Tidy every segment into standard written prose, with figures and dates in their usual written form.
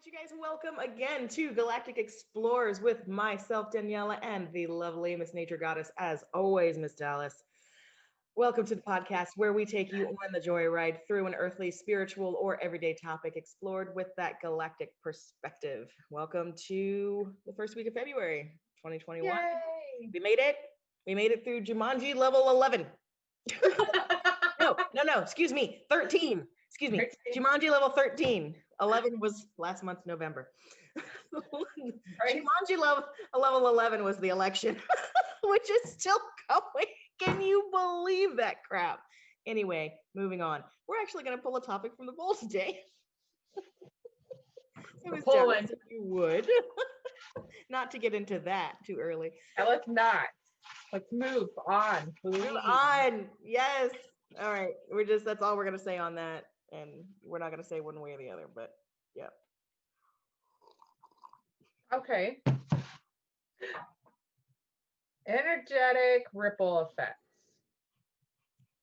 you guys. Welcome again to Galactic Explorers with myself, Daniella, and the lovely Miss Nature Goddess, as always, Miss Dallas. Welcome to the podcast where we take you on the joyride through an earthly, spiritual, or everyday topic explored with that galactic perspective. Welcome to the first week of February 2021. Yay! We made it. We made it through Jumanji level 11. No, excuse me, 13. Excuse me, 13. Jumanji level 13. 11 was last month, November. Right. Jumanji level 11 was the election, which is still going. Can you believe that crap? Anyway, moving on. We're actually going to pull a topic from the bowl today. So Miss Dallas, if you would. Not to get into that too early. Now let's not. Let's move on, please. Move on. Yes. All right. That's all we're going to say on that. And we're not going to say one way or the other, but yeah. Okay. Energetic ripple effects.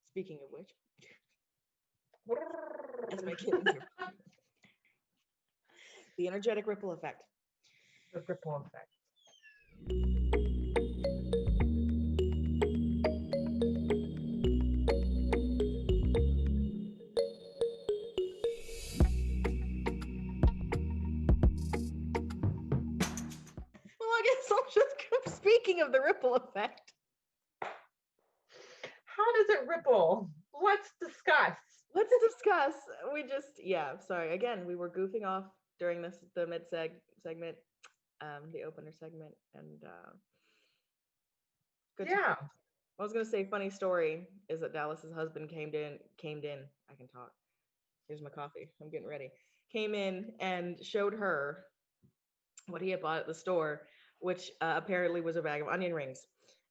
Speaking of which, let's make it easier. The energetic ripple effect. The ripple effect. Well, I guess I'll just speaking of the ripple effect. How does it ripple? Let's discuss. Sorry. Again, we were goofing off during the mid segment, the opener segment, and good. Yeah. I was gonna say funny story is that Dallas's husband came in. I can talk. Here's my coffee. I'm getting ready. Came in and showed her what he had bought at the store, which apparently was a bag of onion rings.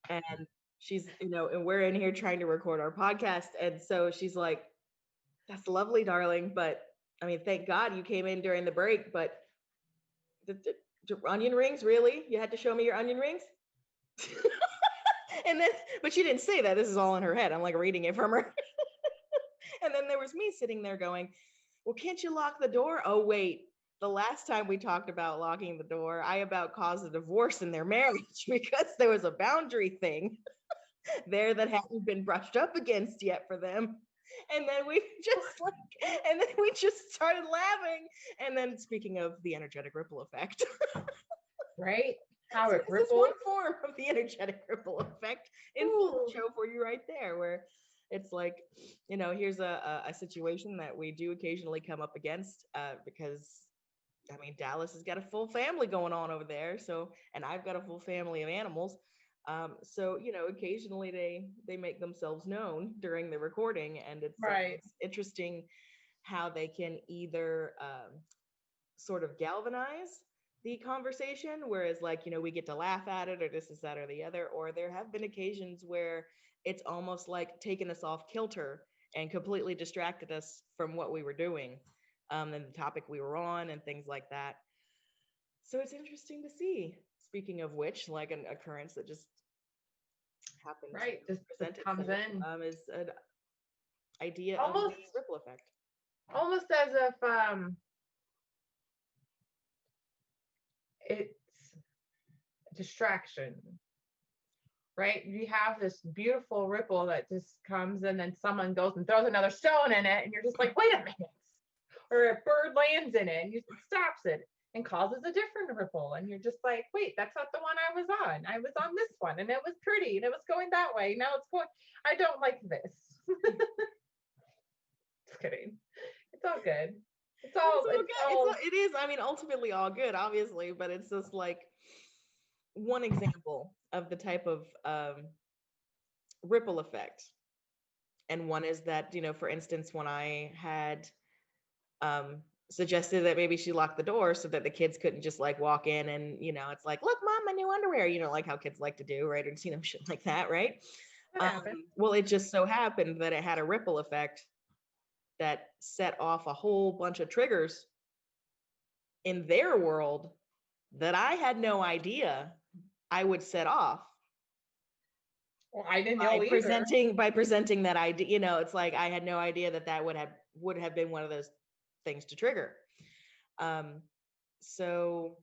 And she's, and we're in here trying to record our podcast. And so she's like, "That's lovely, darling. But I mean, thank God you came in during the break. But the onion rings, really? You had to show me your onion rings?" And then, but she didn't say that. This is all in her head. I'm like reading it from her. And then there was me sitting there going, "Well, can't you lock the door?" Oh, wait. The last time we talked about locking the door, I about caused a divorce in their marriage because there was a boundary thing there that hadn't been brushed up against yet for them. And then we just started laughing. And then speaking of the energetic ripple effect. Right? How it This is ripples. one form of the energetic ripple effect in full show for you right there, where it's like, here's a situation that we do occasionally come up against because, I mean, Dallas has got a full family going on over there. So, and I've got a full family of animals. So, occasionally they make themselves known during the recording, and it's interesting how they can either sort of galvanize the conversation, whereas we get to laugh at it or this is that or the other, or there have been occasions where it's almost like taken us off kilter and completely distracted us from what we were doing and the topic we were on and things like that. So it's interesting to see. Speaking of which, like an occurrence that just happened, right? Just comes in is an idea almost, of the ripple effect. Almost as if it's a distraction, right? You have this beautiful ripple that just comes and then someone goes and throws another stone in it and you're just like, wait a minute. Or a bird lands in it and it stops it and causes a different ripple. And you're just like, wait, that's not the one I was on. I was on this one and it was pretty and it was going that way. Now it's going, I don't like this. Just kidding. It's all good. It is. I mean, ultimately all good, obviously, but it's just like one example of the type of ripple effect. And one is that, for instance, when I had suggested that maybe she lock the door so that the kids couldn't just like walk in and, it's like, "Look, Mom, my new underwear," like how kids like to do, right? Or, shit like that, right? Well, it just so happened that it had a ripple effect that set off a whole bunch of triggers in their world that I had no idea I would set off. Well, I didn't know by presenting that idea. It's like I had no idea that would have been one of those things to trigger. So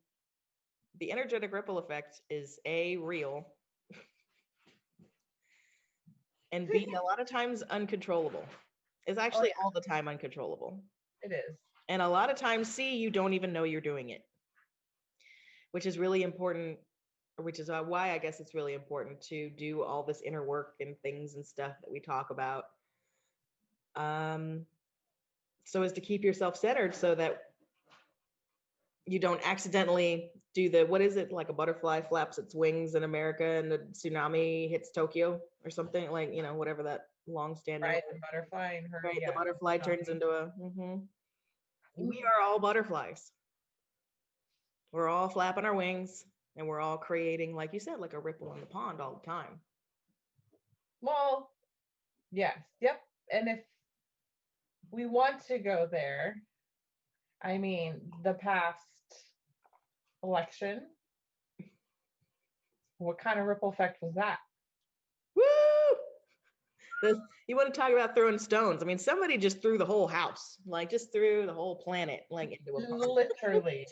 the energetic ripple effect is A, real, and B, a lot of times uncontrollable. It's Oh, actually all the time uncontrollable. it is. And a lot of times, C, you don't even know you're doing it, which is really important, which is why I guess it's really important to do all this inner work and things and stuff that we talk about. So as to keep yourself centered so that you don't accidentally do the, what is it, like a butterfly flaps its wings in America and the tsunami hits Tokyo or something, like, whatever that long standing, Right, the butterfly and her. right? Yeah. The butterfly turns into a, we are all butterflies. We're all flapping our wings and we're all creating, like you said, like a ripple in the pond all the time. Well, yes, yep. And if we want to go there, I mean, the past election, what kind of ripple effect was that? Woo! You want to talk about throwing stones? I mean, somebody just threw the whole house, like just threw the whole planet, like into a pond. Literally.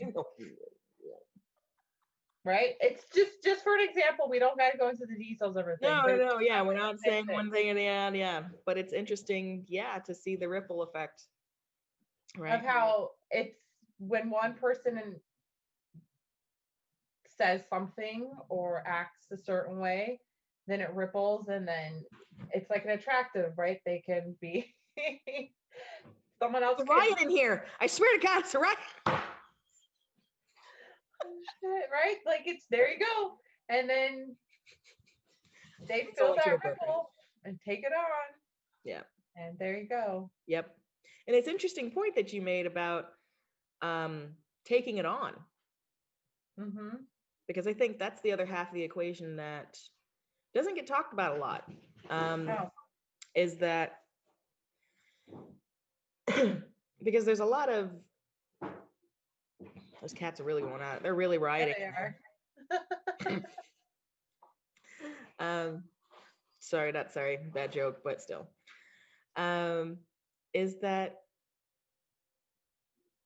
Right? It's just for an example. We don't got to go into the details of everything. No, yeah, we're not saying one thing in the end, yeah, but it's interesting, yeah, to see the ripple effect, right? Of how it's when one person says something or acts a certain way, then it ripples, and then it's like an attractive, right? They can be someone else. It's a riot in here. I swear to God, it's a riot. Right? Like it's there you go. And then they feel that ripple and take it on. Yeah. And there you go. Yep. And it's an interesting point that you made about taking it on. Mm-hmm. Because I think that's the other half of the equation that doesn't get talked about a lot. Is that because there's a lot of, those cats are really going out. They're really rioting. Yeah, they are. Sorry, bad joke, but still. Is that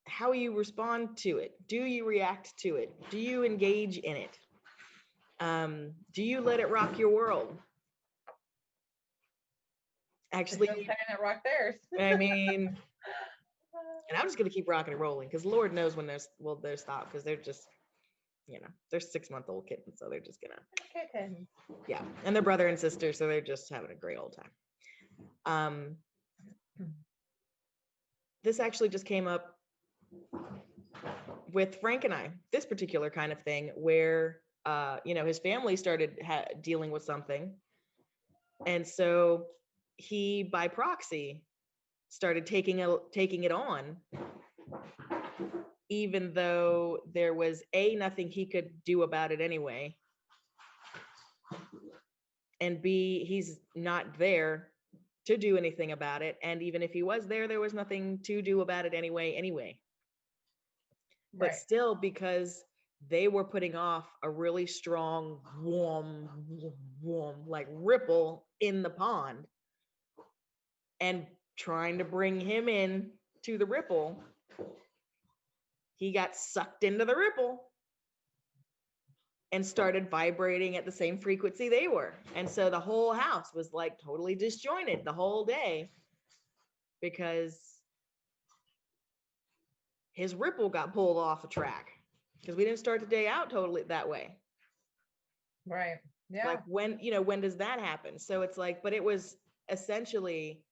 how you respond to it? Do you react to it? Do you engage in it? Do you let it rock your world? Actually, letting it rock theirs. I mean, and I'm just gonna keep rocking and rolling because Lord knows when they're stopped, because they're just, they're 6-month-old kittens, so they're just gonna kittens. Yeah, and they're brother and sister, so they're just having a great old time. This actually just came up with Frank and I, this particular kind of thing where his family started dealing with something, and so he by proxy started taking it on, even though there was nothing he could do about it anyway, and B, he's not there to do anything about it, and even if he was there was nothing to do about it anyway. But right. Still, because they were putting off a really strong warm like ripple in the pond and trying to bring him in to the ripple, he got sucked into the ripple and started vibrating at the same frequency they were. And so the whole house was like totally disjointed the whole day because his ripple got pulled off the track, because we didn't start the day out totally that way. Right. Yeah. Like when does that happen? So it's like, but it was essentially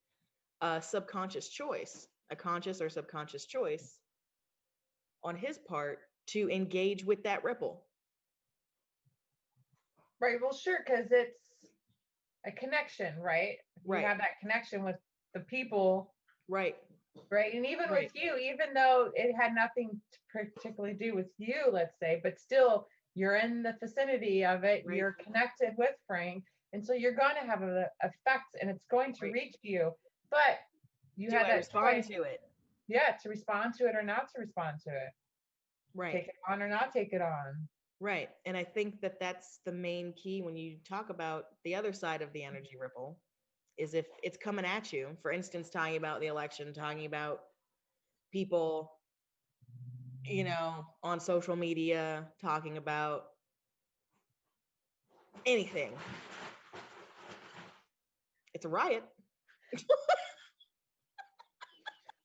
a subconscious choice, a conscious or subconscious choice on his part to engage with that ripple. Right. Well, sure, because it's a connection, right? You Right. have that connection with the people. Right. Right. And even with you, even though it had nothing to particularly do with you, let's say, but still you're in the vicinity of it, Right. You're connected with Frank. And so you're going to have an effect and it's going to reach you. But you had that respond to it. Yeah, to respond to it or not to respond to it. Right. Take it on or not take it on. Right. And I think that that's the main key when you talk about the other side of the energy ripple, is if it's coming at you, for instance, talking about the election, talking about people on social media talking about anything. It's a riot.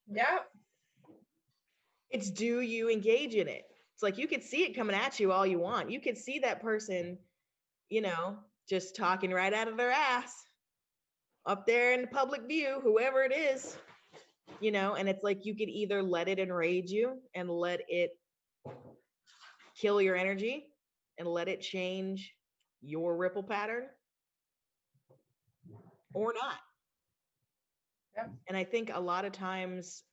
Yeah. It's, do you engage in it? It's like you could see it coming at you all you want. You could see that person, just talking right out of their ass up there in the public view, whoever it is, and it's like you could either let it enrage you and let it kill your energy and let it change your ripple pattern, or not. Yep. And I think a lot of times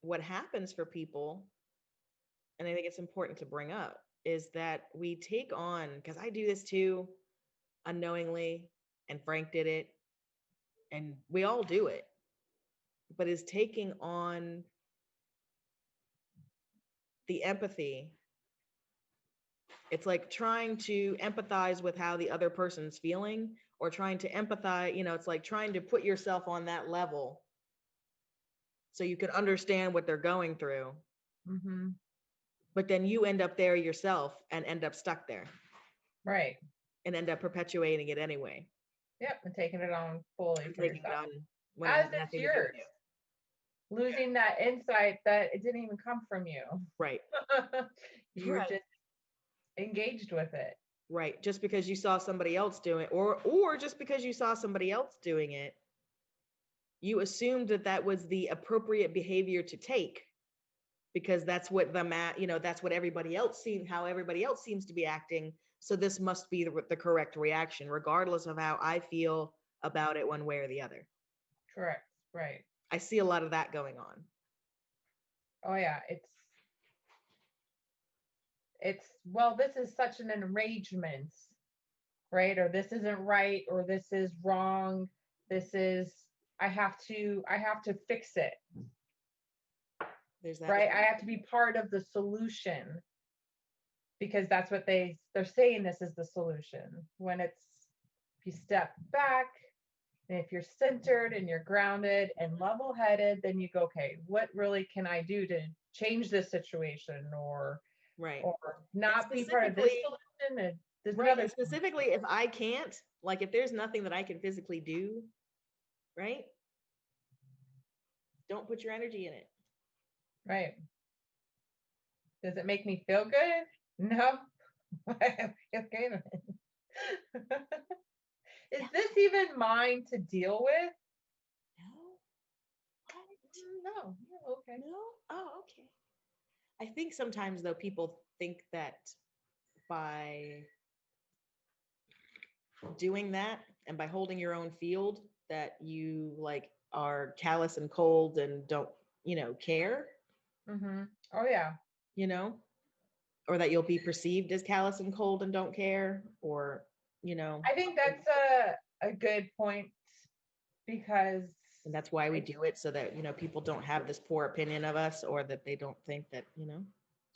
what happens for people, and I think it's important to bring up, is that we take on, because I do this too, unknowingly, and Frank did it, and we all do it, but is taking on the empathy. It's like trying to empathize with how the other person's feeling, or trying to empathize, it's like trying to put yourself on that level so you can understand what they're going through. Mm-hmm. But then you end up there yourself and end up stuck there. Right. And end up perpetuating it anyway. Yep. And taking it on fully for Taking yourself. it on when As it has it's nothing to do yours. with you. Losing that insight that it didn't even come from you. Right. You were just engaged with it. Right. Just because you saw somebody else doing it, or just because you saw somebody else doing it, you assumed that was the appropriate behavior to take, because that's what that's what everybody else how everybody else seems to be acting. So this must be the correct reaction, regardless of how I feel about it one way or the other. Correct. Right. I see a lot of that going on. Oh yeah, well, this is such an enragement, right? Or this isn't right, or this is wrong. This is, I have to fix it. There's that, right? I have to be part of the solution, because that's what they're saying, this is the solution. When it's, if you step back, and if you're centered and you're grounded and level-headed, then you go, okay, what really can I do to change this situation, or right, or not be part of this solution? And there's right. another And specifically, if I can't, like, if there's nothing that I can physically do, right? Don't put your energy in it. right. Does it make me feel good? No. Okay. Is this even mine to deal with? No. Okay. No. Oh, okay. I think sometimes, though, people think that by doing that and by holding your own field, that you like are callous and cold and don't care. Mm-hmm. Oh yeah. Or that you'll be perceived as callous and cold and don't care, or I think that's a good point, because and that's why we do it, so that people don't have this poor opinion of us, or that they don't think that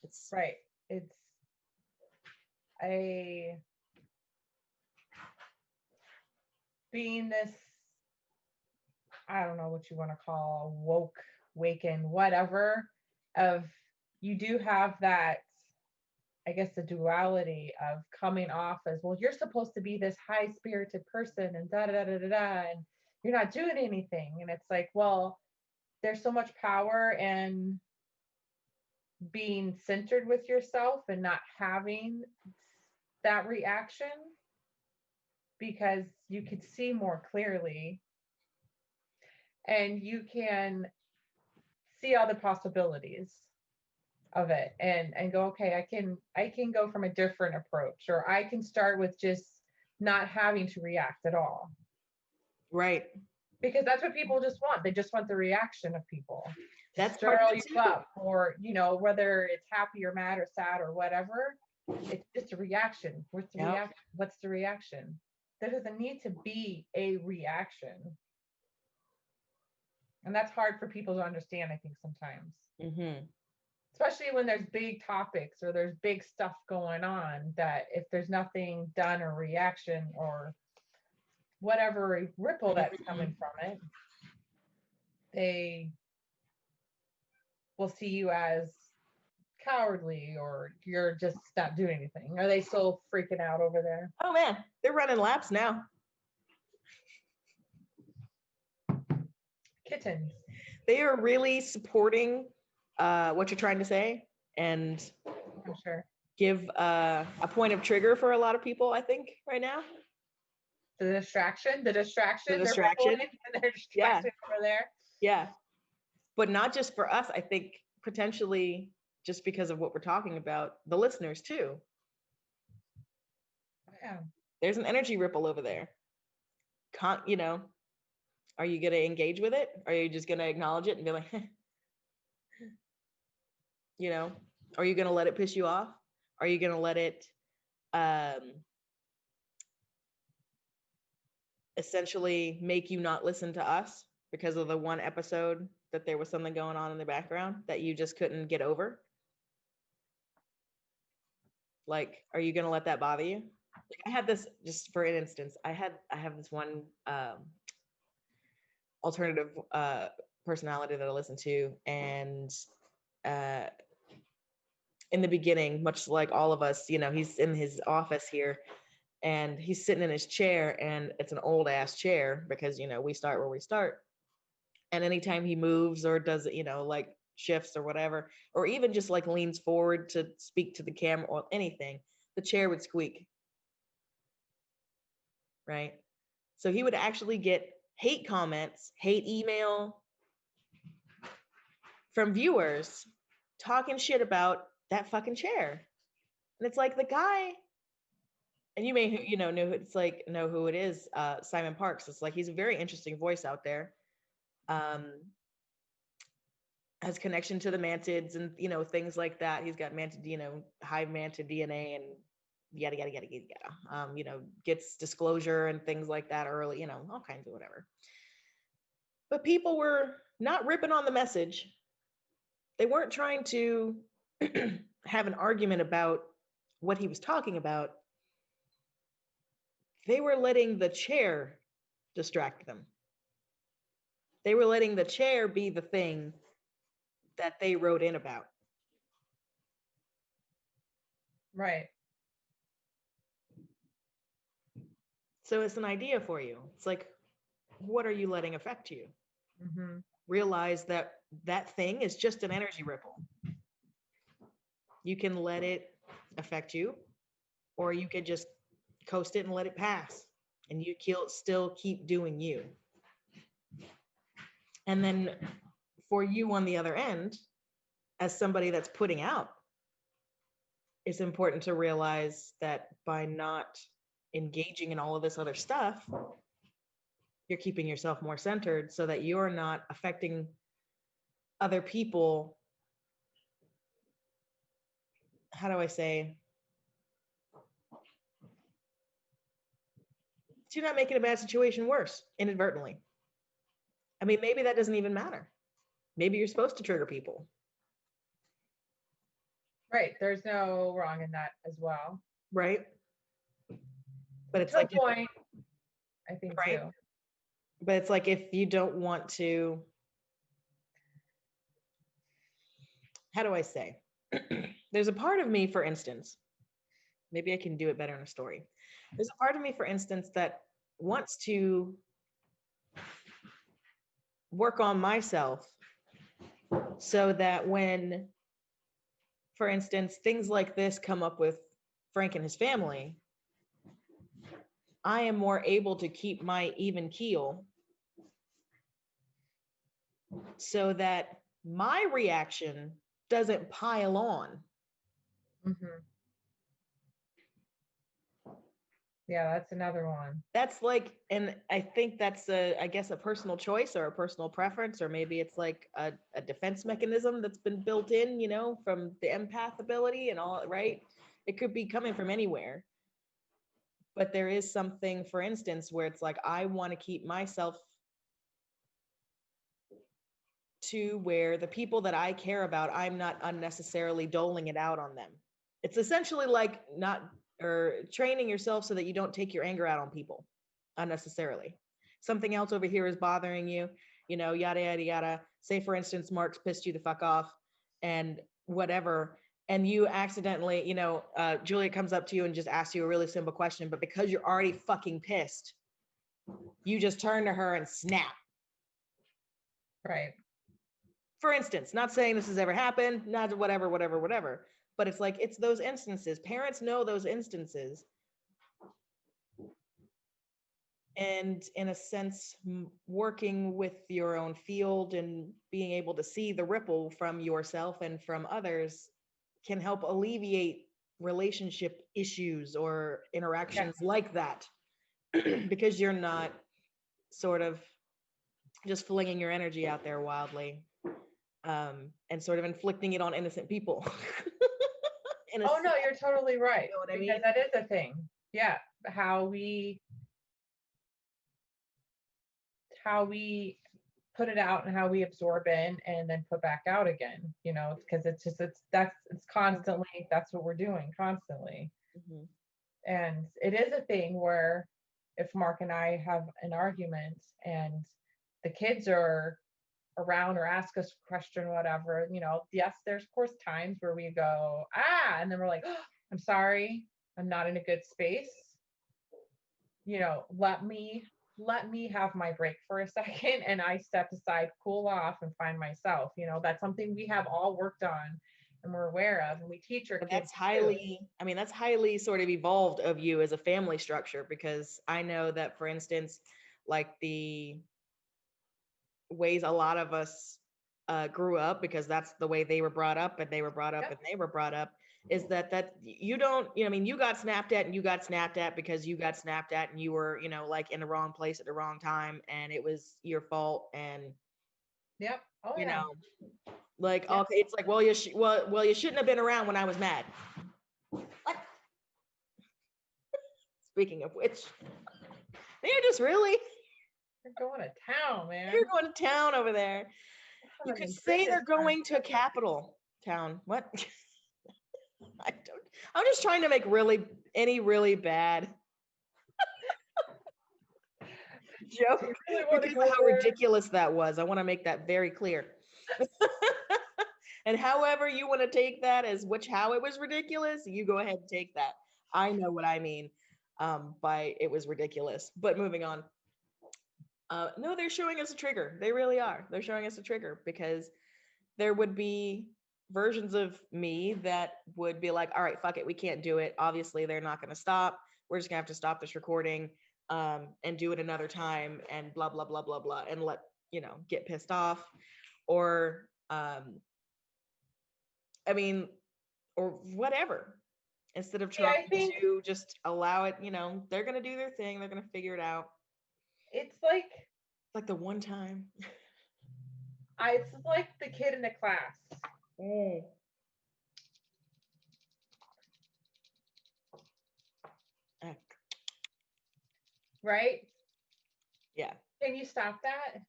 it's right. It's a being this, I don't know what you want to call, woke, waken, whatever, of, you do have that, I guess, the duality of coming off as, well, you're supposed to be this high spirited person and da da da da da, and you're not doing anything. And it's like, well, there's so much power in being centered with yourself and not having that reaction, because you could see more clearly and you can see all the possibilities of it, and go, okay, I can go from a different approach, or I can start with just not having to react at all. right. Because that's what people just want. They just want the reaction of people. That's stir you up, or whether it's happy or mad or sad or whatever. It's just a reaction. What's the reaction? What's the reaction? There doesn't need to be a reaction. And that's hard for people to understand, I think, sometimes. Mm-hmm. Especially when there's big topics or there's big stuff going on, that if there's nothing done or reaction or whatever ripple that's coming from it, they will see you as cowardly or you're just not doing anything? Are they still freaking out over there? Oh man, they're running laps now. Kittens. They are really supporting what you're trying to say and I'm sure. give a point of trigger for a lot of people, I think, right now. The distraction. The They're distraction. rippling and they're Yeah. distracted over there. Yeah. But not just for us, I think potentially just because of what we're talking about, the listeners too. Yeah. There's an energy ripple over there. You know, are you going to engage with it? Are you just going to acknowledge it and be like, you know, are you going to let it piss you off? Are you going to let it essentially make you not listen to us because of the one episode that there was something going on in the background that you just couldn't get over? Like, are you going to let that bother you? Like, I had this, just for an instance, I have this one alternative personality that I listen to, and uh, in the beginning, much like all of us, you know, he's in his office here and he's sitting in his chair, and it's an old ass chair because, you know, we start where we start. And anytime he moves or does, you know, like shifts or whatever, or even just like leans forward to speak to the camera or anything, the chair would squeak. Right. So he would actually get hate comments, hate email from viewers talking shit about that fucking chair. And it's like the guy, and you may, you know who it is, Simon Parks. It's like he's a very interesting voice out there. Has connection to the mantids and, you know, things like that. He's got mantid, you know, hive mantid DNA and yada yada yada yada. You know, gets disclosure and things like that early, you know, all kinds of whatever. But people were not ripping on the message. They weren't trying to have an argument about what he was talking about. They were letting the chair distract them. They were letting the chair be the thing that they wrote in about. Right. So it's an idea for you. It's like, what are you letting affect you? Mm-hmm. Realize that that thing is just an energy ripple. You can let it affect you, or you could just coast it and let it pass, and you still keep doing you. And then for you on the other end, as somebody that's putting out, it's important to realize that by not engaging in all of this other stuff, you're keeping yourself more centered so that you're not affecting other people. How do I say? So you're not making a bad situation worse inadvertently. I mean, maybe that doesn't even matter. Maybe you're supposed to trigger people. Right. There's no wrong in that as well. Right. But it's to like, a point, I think right? too. But it's like, if you don't want to, how do I say? There's a part of me, for instance, maybe I can do it better in a story. There's a part of me, for instance, that wants to work on myself so that when, for instance, things like this come up with Frank and his family, I am more able to keep my even keel so that my reaction doesn't pile on. Mm-hmm. Yeah, that's another one. That's like, and I think that's I guess a personal choice or a personal preference, or maybe it's like a defense mechanism that's been built in, you know, from the empath ability and all, right? It could be coming from anywhere. But there is something, for instance, where it's like, I want to keep myself to where the people that I care about, I'm not unnecessarily doling it out on them. It's essentially like not, or training yourself so that you don't take your anger out on people unnecessarily. Something else over here is bothering you, you know, yada, yada, yada. Say, for instance, Mark's pissed you the fuck off and whatever. and you accidentally, Julia comes up to you and just asks you a really simple question, but because you're already fucking pissed, you just turn to her and snap. Right. For instance, not saying this has ever happened, not whatever, but it's like, it's those instances. Parents know those instances. And in a sense, working with your own field and being able to see the ripple from yourself and from others can help alleviate relationship issues or interactions like that, because you're not sort of just flinging your energy out there wildly, and sort of inflicting it on innocent people. Oh no, you're totally right. You know what I because mean? that is a thing. Yeah, how we put it out and how we absorb in and then put back out again. Because it's constantly, that's what we're doing constantly. Mhm. And it is a thing where if Mark and I have an argument and the kids are around or ask us a question or whatever, yes, there's of course times where we go, and then we're like, oh, I'm sorry, I'm not in a good space. Let me have my break for a second, and I step aside, cool off, and find myself. That's something we have all worked on and we're aware of, and we teach our kids. That's highly sort of evolved of you as a family structure, because I know that, for instance, like the ways a lot of us grew up, because that's the way they were brought up, and they were brought up, Yep. and they were brought up, is that you don't, you got snapped at, and you got snapped at because you got snapped at, and you were, like in the wrong place at the wrong time, and it was your fault, and Yep. Oh you yeah. know, like, Yep. okay, it's like, well, you shouldn't have been around when I was mad. What? Speaking of which, they're just really, They're going to town, man. they're going to town over there. You could say they're going to a capital town. What? I'm just trying to make any really bad joke because of how ridiculous that was. I want to make that very clear. And however you want to take that as how it was ridiculous, you go ahead and take that. I know what I mean by it was ridiculous. But moving on. No, they're showing us a trigger. They really are. They're showing us a trigger, because there would be versions of me that would be like, all right, fuck it, we can't do it. Obviously, they're not going to stop. We're just going to have to stop this recording and do it another time, and blah, blah, blah, blah, blah, and get pissed off. Or, or whatever. Instead of trying to just allow it, they're going to do their thing. They're going to figure it out. It's like the one time. It's like the kid in the class. Oh. Right? Yeah. Can you stop that?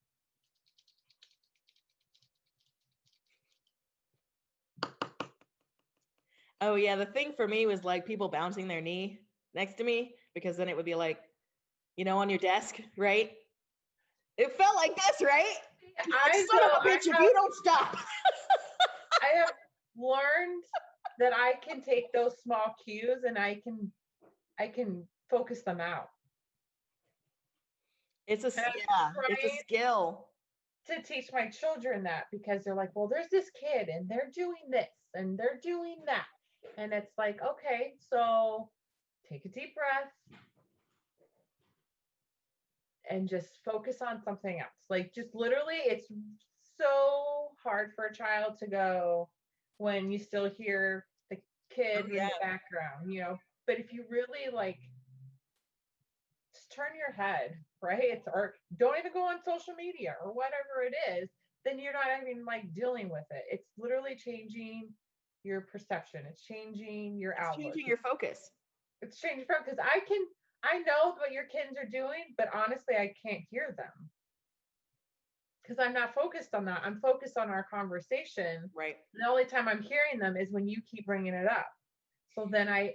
Oh yeah, the thing for me was like people bouncing their knee next to me, because then it would be like, on your desk, right? It felt like this, right? Son of a bitch, if you don't stop. I have learned that I can take those small cues and I can focus them out. It's a skill. To teach my children that, because they're like, well, there's this kid and they're doing this and they're doing that. And it's like, okay, so take a deep breath and just focus on something else. Like, just literally, it's so hard for a child to go when you still hear the kid in the background, but if you really just turn your head, right? Or don't even go on social media or whatever it is, then you're not even dealing with it. It's literally changing your perception. It's changing your outlook. Changing your focus. It's changing because I know what your kids are doing, but honestly, I can't hear them because I'm not focused on that. I'm focused on our conversation. Right. The only time I'm hearing them is when you keep bringing it up. So then I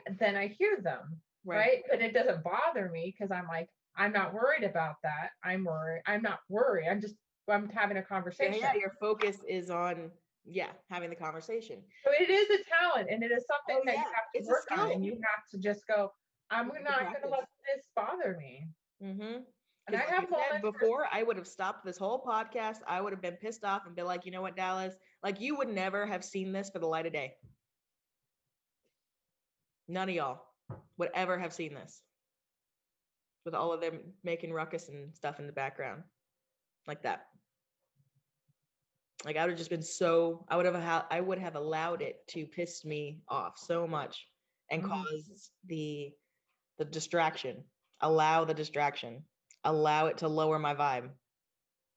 hear them. Right. But it doesn't bother me because I'm like, I'm not worried about that. I'm not worried. I'm having a conversation. Yeah, your focus is on Yeah, having the conversation. So it is a talent, and it is something Oh that you yeah, have to it's a work on, skill. and you have to just go, I'm You have to not going to practice. let this bother me. Mm-hmm. And I Because like I have said moments where, before, I would have stopped this whole podcast. I would have been pissed off and been like, you know what, Dallas? Like you would never have seen this for the light of day. None of y'all would ever have seen this with all of them making ruckus and stuff in the background like that. Like I would have just been so I would have allowed it to piss me off so much and cause the distraction. Allow the distraction. Allow it to lower my vibe.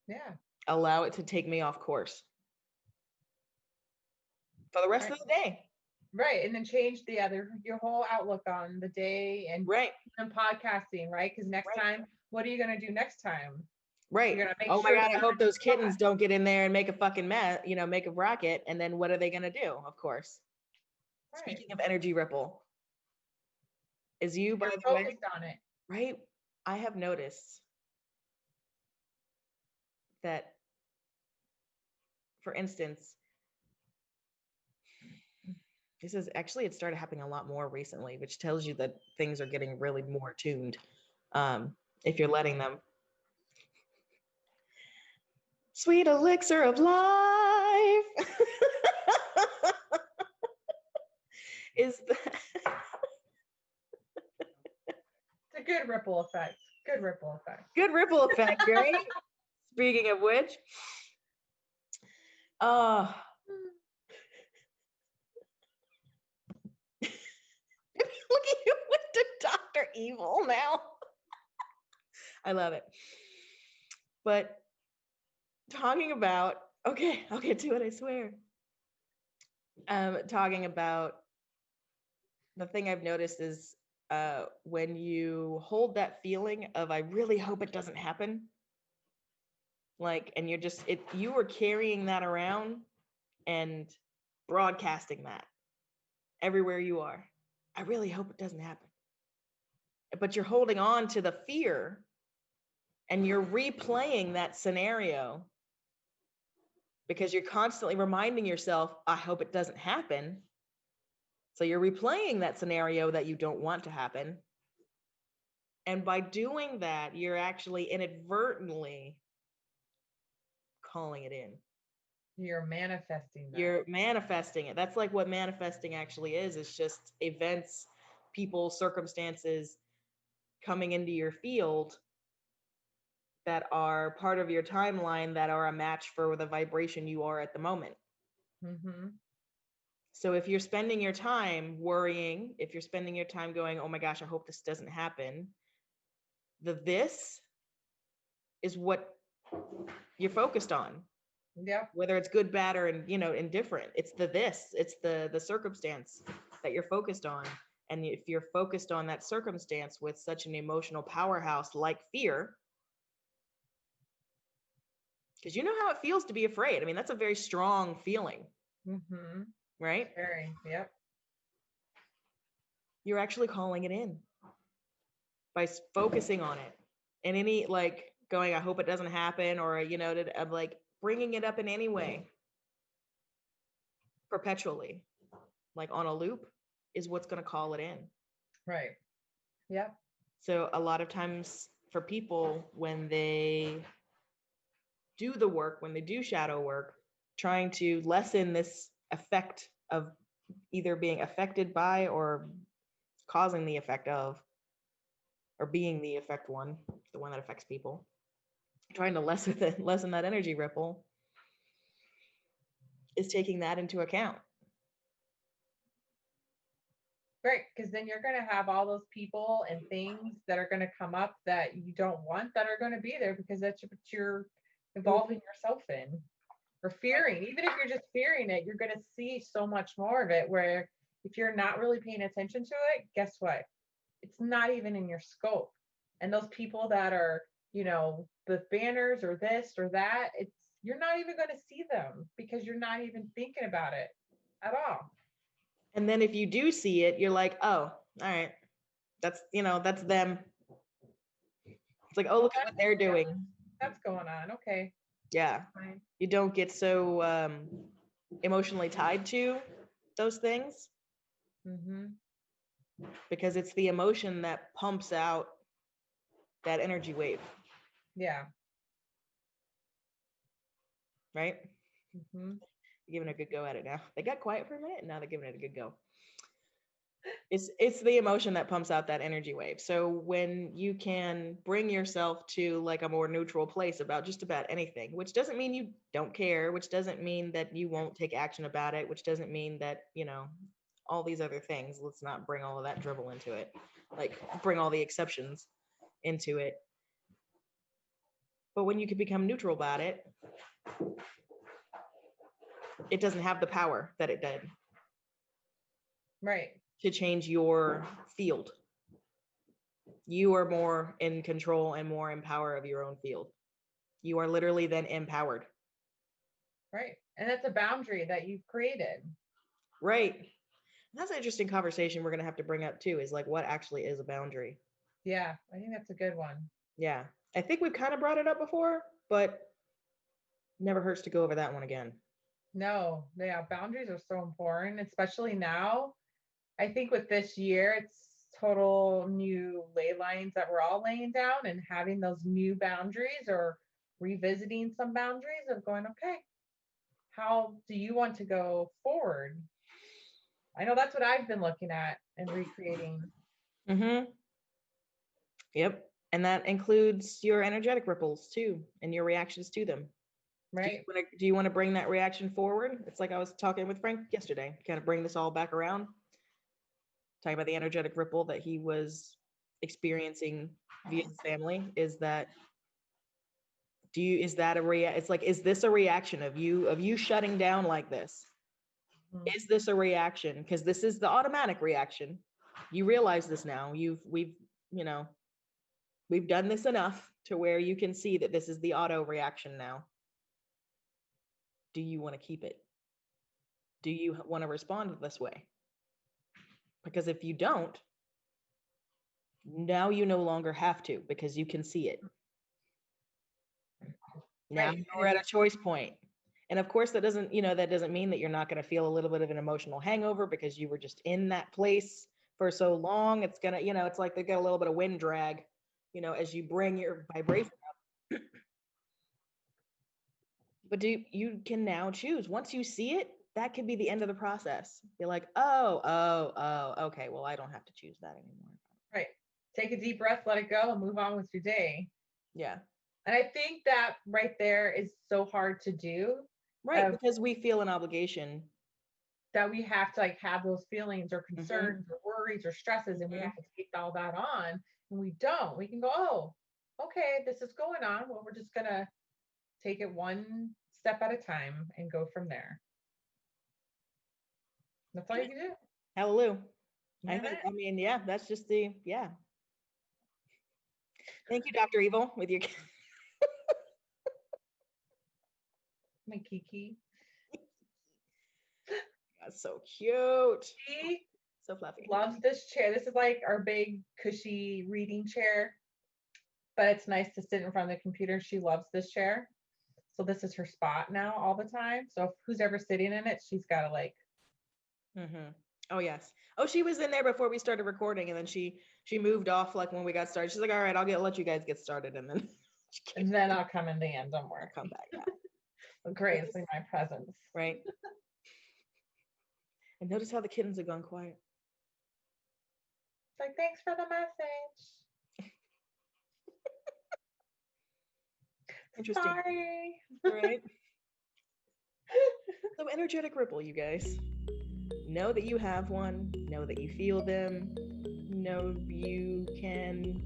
yeah, Allow it to take me off course for the rest right, of the day. right, and then change your whole outlook on the day Right. and podcasting, right? Because next Right. time, what are you going to do next time? Right. You're going to make Oh my sure God, that I you're hope in your those kittens spot. don't get in there and make a fucking mess, make a racket. And then what are they going to do? Of course. Right. Speaking of energy ripple, is you, by You're the way, focused on it. right? I have noticed that, for instance, this is actually, it started happening a lot more recently, which tells you that things are getting really more tuned if you're letting them. Sweet elixir of life is the It's a good ripple effect. Good ripple effect. good ripple effect, right? Speaking of which, uh, look at you with the Dr. Evil now. I love it. But talking about, okay, I'll get to it, I swear. Talking about the thing I've noticed is when you hold that feeling of, I really hope it doesn't happen. Like, and you were carrying that around and broadcasting that everywhere you are. I really hope it doesn't happen. But you're holding on to the fear and you're replaying that scenario because you're constantly reminding yourself, I hope it doesn't happen. So you're replaying that scenario that you don't want to happen. And by doing that, you're actually inadvertently calling it in. You're manifesting that. You're manifesting it. That's like what manifesting actually is. It's just events, people, circumstances coming into your field that are part of your timeline that are a match for the vibration you are at the moment. Mm-hmm. So if you're spending your time worrying, if you're spending your time going, oh my gosh, I hope this doesn't happen, this is what you're focused on. Yep. Whether it's good, bad, or indifferent. It's it's the circumstance that you're focused on. And if you're focused on that circumstance with such an emotional powerhouse like fear, because you know how it feels to be afraid. I mean, that's a very strong feeling, Mm-hmm. right? Very. Yep. You're actually calling it in by focusing on it. And any like going, I hope it doesn't happen, or like bringing it up in any way perpetually, like on a loop, is what's going to call it in. Right. Yep. So a lot of times for people, when they do the work, when they do shadow work, trying to lessen this effect of either being affected by or causing the effect of, or being the effect one, the one that affects people, trying to lessen that energy ripple is taking that into account. Right. Because then you're going to have all those people and things that are going to come up that you don't want that are going to be there because that's what you're involving yourself in or fearing. Even if you're just fearing it, you're going to see so much more of it. Where if you're not really paying attention to it, guess what? It's not even in your scope. And those people that are, the banners or this or that, you're not even going to see them because you're not even thinking about it at all. And then if you do see it, you're like, oh, all right, that's them. It's like, oh, look at what they're doing. That's going on. Okay. Yeah. Fine. You don't get so emotionally tied to those things, because it's the emotion that pumps out that energy wave, Yeah. right? Giving a good go at it now. They got quiet for a minute and now they're giving it a good go. It's the emotion that pumps out that energy wave. So when you can bring yourself to like a more neutral place about just about anything, which doesn't mean you don't care, which doesn't mean that you won't take action about it, which doesn't mean that, you know, all these other things. Let's not bring all of that dribble into it. Like bring all the exceptions into it. But when you can become neutral about it, it doesn't have the power that it did. Right. To change your field. You are more in control and more in power of your own field. You are literally then empowered. Right. And that's a boundary that you've created. Right. That's an interesting conversation we're going to have to bring up too, is like what actually is a boundary. Yeah, I think that's a good one. Yeah. I think we've kind of brought it up before, but never hurts to go over that one again. No, yeah, boundaries are so important, especially now. I think with this year, it's total new ley lines that we're all laying down, and having those new boundaries or revisiting some boundaries of going, okay, how do you want to go forward? I know that's what I've been looking at and recreating. Yep. And that includes your energetic ripples too, and your reactions to them. Right. Do you want to bring that reaction forward? It's like I was talking with Frank yesterday, kind of bring this all back around. Talking about the energetic ripple that he was experiencing via his family. Is that is this a reaction of you shutting down like this? Is this a reaction? Because this is the automatic reaction. You realize this now. We've done this enough to where you can see that this is the auto reaction now. Do you want to keep it? Do you want to respond this way? Because if you don't, now you no longer have to, because you can see it. Now you're at a choice point. And of course, that doesn't mean that you're not going to feel a little bit of an emotional hangover because you were just in that place for so long. It's going to, it's like they get a little bit of wind drag, as you bring your vibration up. But you can now choose. Once you see it, that could be the end of the process. You're like, oh, okay. Well, I don't have to choose that anymore. Right. Take a deep breath, let it go, and move on with your day. Yeah. And I think that right there is so hard to do. Right. Because we feel an obligation. That we have to like have those feelings or concerns or worries or stresses, and we have to take all that on. And we don't. We can go, oh, okay, this is going on. Well, we're just gonna take it one step at a time and go from there. That's all you can do. Hallelujah. Yeah, that's just yeah. Thank you, Dr. Evil, with your my Kiki. That's so cute. She so fluffy. Loves this chair. This is like our big cushy reading chair, but it's nice to sit in front of the computer. She loves this chair. So this is her spot now all the time. So if who's ever sitting in it, she's got to like. Oh, yes. Oh, she was in there before we started recording, and then she moved off like when we got started. She's like, all right, I'll let you guys get started. And then I'll come in the end. Don't worry. I'll come back. Yeah. Great. It's like my presence. Right. And notice how the kittens have gone quiet. It's like, thanks for the message. Interesting. Sorry. Right. So energetic ripple, you guys. Know that you have one. Know that you feel them. Know you can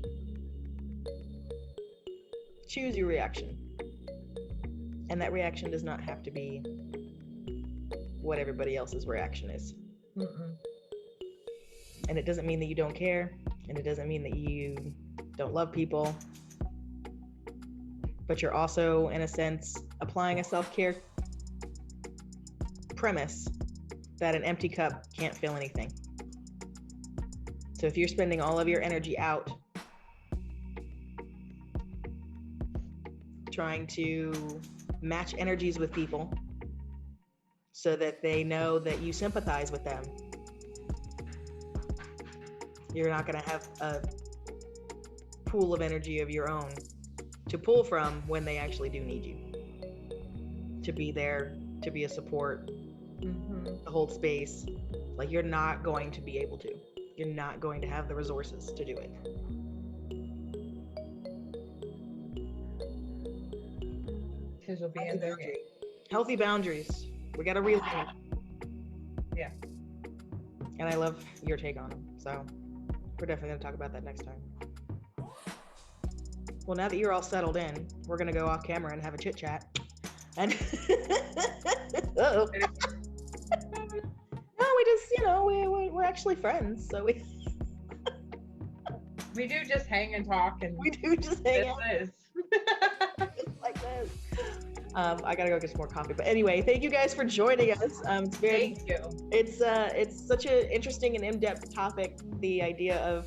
choose your reaction. And that reaction does not have to be what everybody else's reaction is. And it doesn't mean that you don't care. And it doesn't mean that you don't love people. But you're also, in a sense, applying a self-care premise that an empty cup can't fill anything. So if you're spending all of your energy out trying to match energies with people so that they know that you sympathize with them. You're not going to have a pool of energy of your own to pull from when they actually do need you. To be there, to be a support, to hold space. Like, you're not going to be able to. You're not going to have the resources to do it. Because you'll be in their game. Healthy boundaries. We got to realize. Yeah. And I love your take on them. So we're definitely going to talk about that next time. Well, now that you're all settled in, we're going to go off camera and have a chit chat. And uh-oh. No, we just, we're actually friends. So we do just hang and talk, and we do just hang out. Just like this. I gotta go get some more coffee. But anyway, thank you guys for joining us. Thank you. It's such an interesting and in-depth topic, the idea of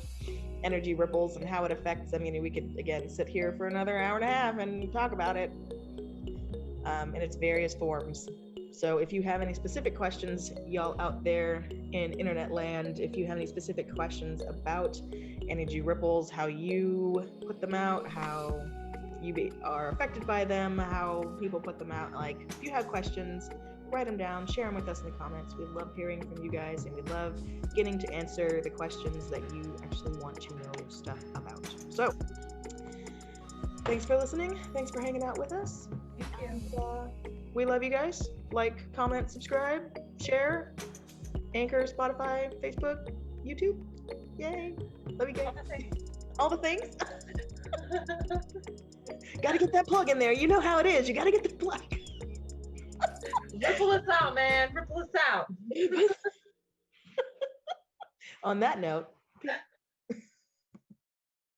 energy ripples and how it affects. I mean, we could again sit here for another hour and a half and talk about it in its various forms. So if you have any specific questions, y'all out there in internet land, if you have any specific questions about energy ripples, how you put them out, how you are affected by them, how people put them out, like, if you have questions, write them down, share them with us in the comments. We love hearing from you guys, and we love getting to answer the questions that you actually want to know stuff about. So thanks for listening. Thanks for hanging out with us. Thank you. And, we love you guys. Like, comment, subscribe, share. Anchor, Spotify, Facebook, YouTube. Yay. Love you guys. All the things. Gotta get that plug in there. You know how it is. You gotta get the plug. Ripple us out, man. Ripple us out. On that note.